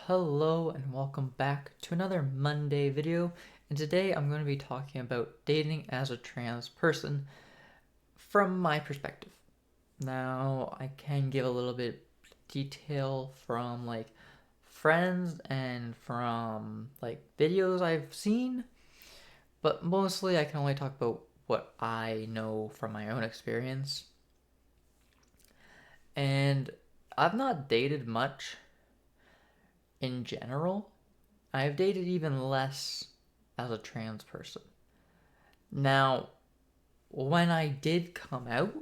Hello and welcome back to another Monday video, and today I'm going to be talking about dating as a trans person from my perspective. Now, I can give a little bit detail from friends and from videos I've seen, but mostly I can only talk about what I know from my own experience. And I've not dated much in general. I've dated even less as a trans person. Now, when I did come out,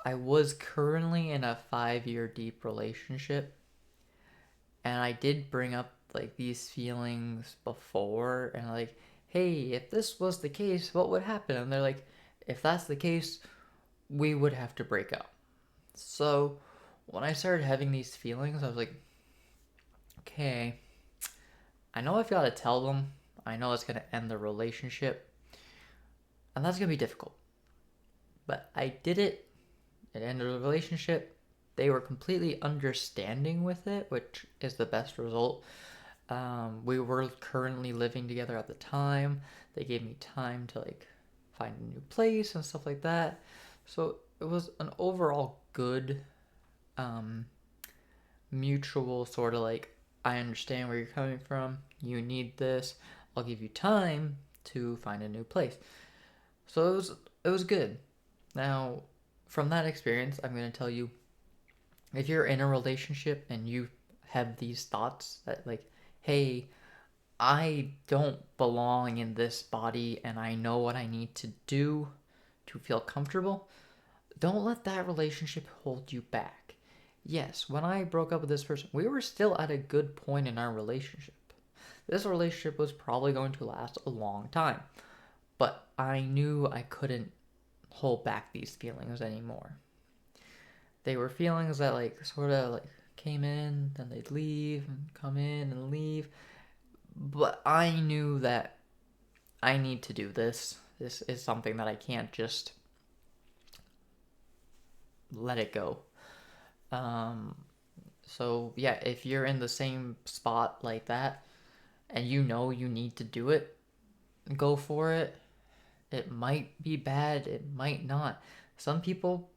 I was currently in a 5 year deep relationship, and I did bring up these feelings before, and hey, if this was the case, what would happen? And they're like, if that's the case, we would have to break up. So when I started having these feelings, I was like, okay, I know I've got to tell them. I know it's going to end the relationship, and that's going to be difficult. But I did it. It ended the relationship. They were completely understanding with it, which is the best result. We were currently living together at the time. They gave me time to find a new place and stuff like that. So it was an overall good, um, mutual sort of I understand where you're coming from. You need this. I'll give you time to find a new place. So it was good. Now, from that experience, I'm going to tell you, if you're in a relationship and you have these thoughts that hey, I don't belong in this body and I know what I need to do to feel comfortable, don't let that relationship hold you back. Yes, when I broke up with this person, we were still at a good point in our relationship. This relationship was probably going to last a long time, but I knew I couldn't hold back these feelings anymore. They were feelings that sort of came in, then they'd leave and come in and leave. But I knew that I need to do this. This is something that I can't just let it go. Um, so yeah, if you're in the same spot like that and you know you need to do it, go for it. It might be bad, it might not. Some people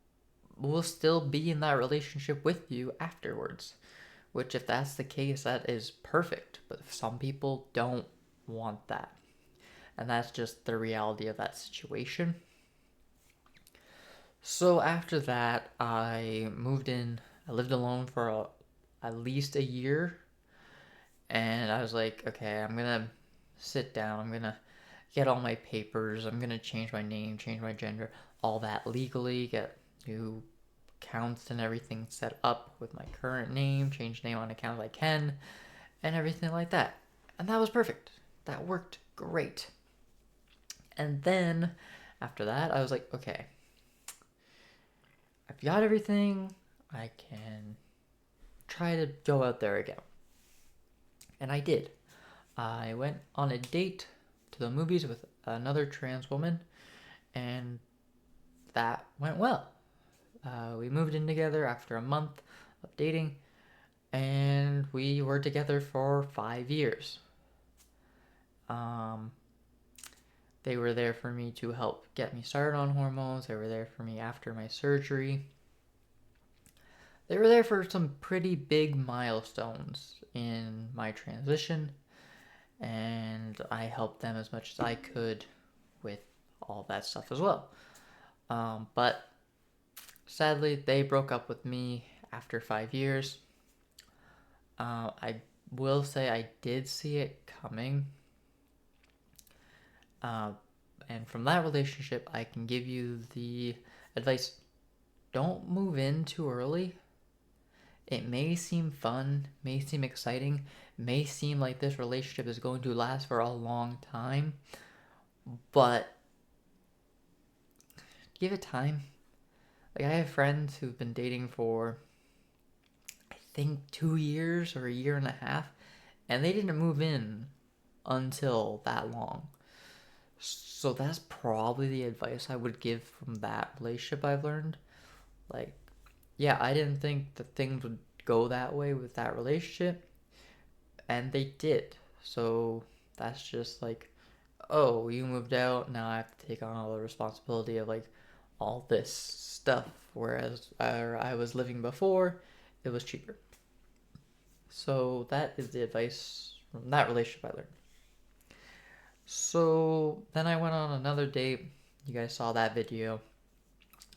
will still be in that relationship with you afterwards, which, if that's the case, that is perfect. But some people don't want that, and that's just the reality of that situation. So after that, I moved in. I lived alone for at least a year, and I was like, okay, I'm gonna sit down. I'm gonna get all my papers. I'm gonna change my name, change my gender, all that legally, get new accounts and everything set up with my current name, change name on account if I can, and everything like that. And that was perfect. That worked great. And then after that, I was like, okay, I've got everything. I can try to go out there again. And I did. I went on a date to the movies with another trans woman, and that went well. We moved in together after a month of dating, and we were together for 5 years. Um, they were there for me to help get me started on hormones. They were there for me after my surgery. They were there for some pretty big milestones in my transition, and I helped them as much as I could with all that stuff as well. But sadly, they broke up with me after 5 years. I will say I did see it coming. Uh, and from that relationship, I can give you the advice: don't move in too early. It may seem fun, may seem exciting, may seem like this relationship is going to last for a long time, but give it time. I have friends who've been dating for, I think, 2 years or a year and a half, and they didn't move in until that long. So that's probably the advice I would give from that relationship I've learned. Like, yeah, I didn't think that things would go that way with that relationship, And they did. So that's just like, oh, you moved out, now I have to take on all the responsibility of like all this stuff. Whereas I was living before, it was cheaper. So that is the advice from that relationship I learned. So then I went on another date. You guys saw that video.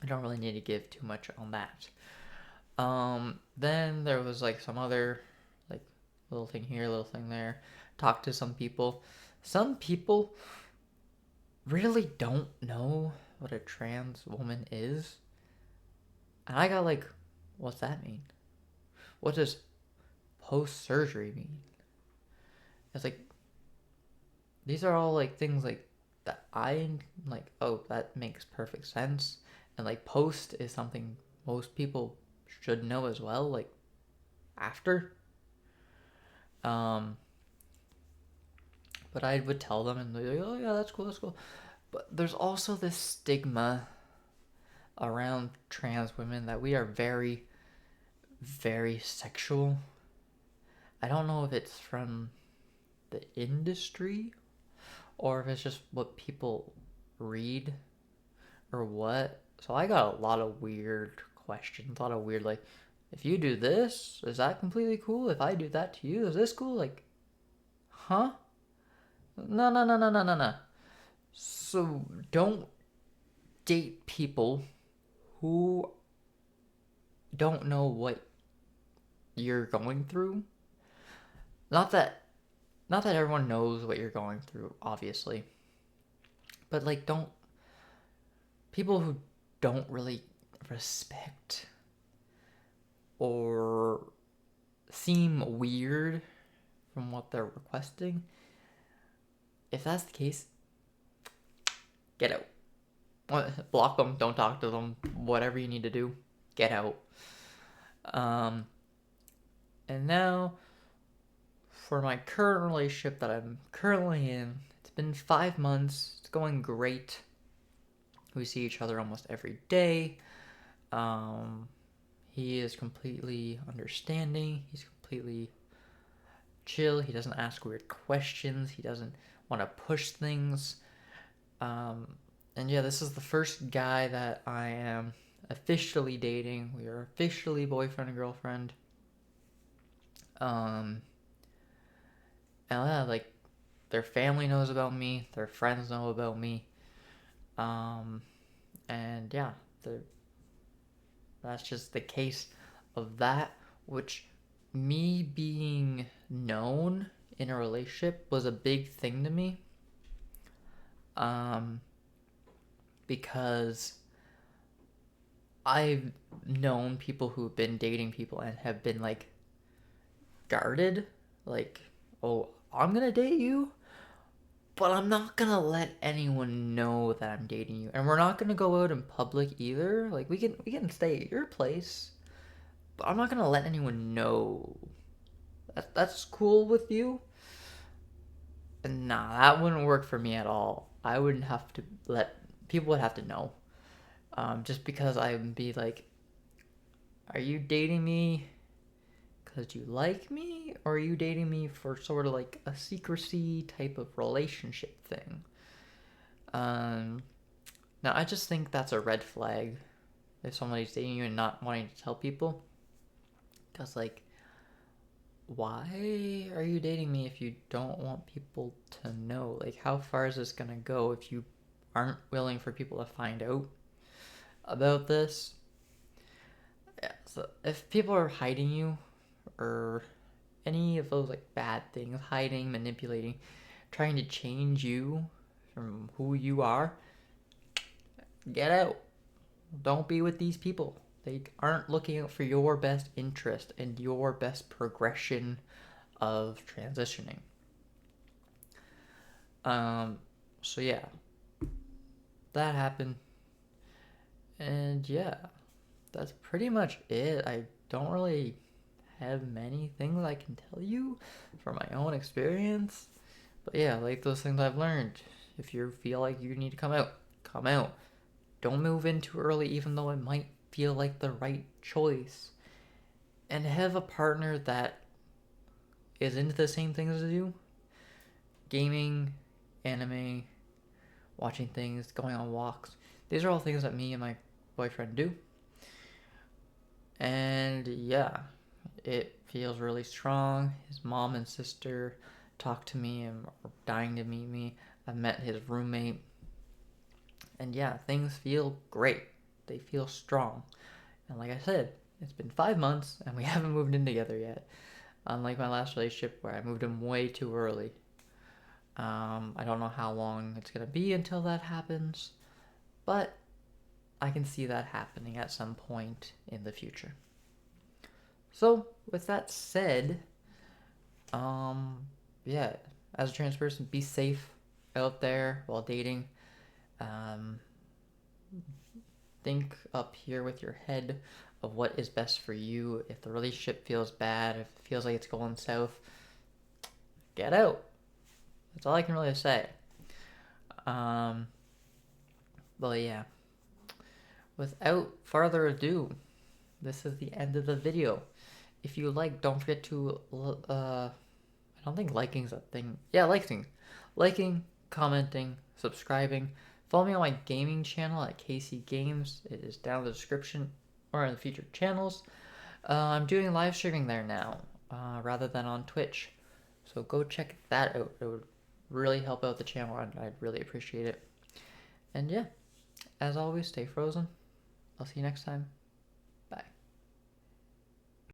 I don't really need to give too much on that. Then there was like some other like little thing here, little thing there. Talked to some people. Some people really don't know what a trans woman is. And I got like, what's that mean? What does post surgery mean? It's like, these are all like things like that I like, oh, that makes perfect sense. And like, post is something most people should know as well, like after. Um, but I would tell them and they're like, oh yeah, that's cool, that's cool. But there's also this stigma around trans women that we are very, very sexual. I don't know if it's from the industry or if it's just what people read or what. So I got a lot of weird questions, a lot of weird, like, if you do this, is that completely cool? If I do that to you, is this cool? Like, huh? No, no, no, no, no, no, no. So don't date people who don't know what you're going through. Not that not that everyone knows what you're going through, obviously. But like don't people who don't really respect or seem weird from what they're requesting. If that's the case, get out. Block them, don't talk to them, whatever you need to do, get out. And now for my current relationship that I'm currently in, it's been 5 months. It's going great. We see each other almost every day. He is completely understanding. He's completely chill. He doesn't ask weird questions. He doesn't want to push things. And yeah, this is the first guy that I am officially dating. We are officially boyfriend and girlfriend. And yeah, like their family knows about me, their friends know about me. And yeah, that's just the case of that, which me being known in a relationship was a big thing to me. Because I've known people who've been dating people and have been like guarded, like, oh, I'm gonna date you, but I'm not gonna let anyone know that I'm dating you, and we're not gonna go out in public either. Like we can stay at your place, but I'm not gonna let anyone know. That's cool with you. And nah, that wouldn't work for me at all. I wouldn't have to let people would have to know. Just because I would be like, are you dating me because you like me, or are you dating me for sort of like a secrecy type of relationship thing? Now I just think that's a red flag if somebody's dating you and not wanting to tell people. Because like, why are you dating me if you don't want people to know? Like, how far is this gonna go if you aren't willing for people to find out about this? Yeah, so if people are hiding you or any of those like bad things, hiding, manipulating, trying to change you from who you are, get out. Don't be with these people. They aren't looking out for your best interest and your best progression of transitioning. So yeah, that happened. And yeah, that's pretty much it. I don't really have many things I can tell you from my own experience. But yeah, like those things I've learned. If you feel like you need to come out, come out. Don't move in too early, even though it might feel like the right choice. And have a partner that is into the same things as you. Gaming, anime, watching things, going on walks. These are all things that me and my boyfriend do. And yeah, it feels really strong. His mom and sister talk to me and are dying to meet me. I've met his roommate. And yeah, things feel great. They feel strong. And like I said, it's been 5 months and we haven't moved in together yet. Unlike my last relationship where I moved in way too early. I don't know how long it's going to be until that happens, but I can see that happening at some point in the future. So, with that said, yeah, as a trans person, be safe out there while dating. Um, think up here with your head of what is best for you. If the relationship feels bad, if it feels like it's going south, get out. That's all I can really say. Um, but yeah, without further ado, this is the end of the video. If you like, don't forget to, I don't think liking's a thing. Yeah, liking, commenting, subscribing. Follow me on my gaming channel at KC Games. It is down in the description or in the featured channels. I'm doing live streaming there now, rather than on Twitch. So go check that out. It would really help out the channel and I'd really appreciate it. And yeah, as always, stay frozen. I'll see you next time.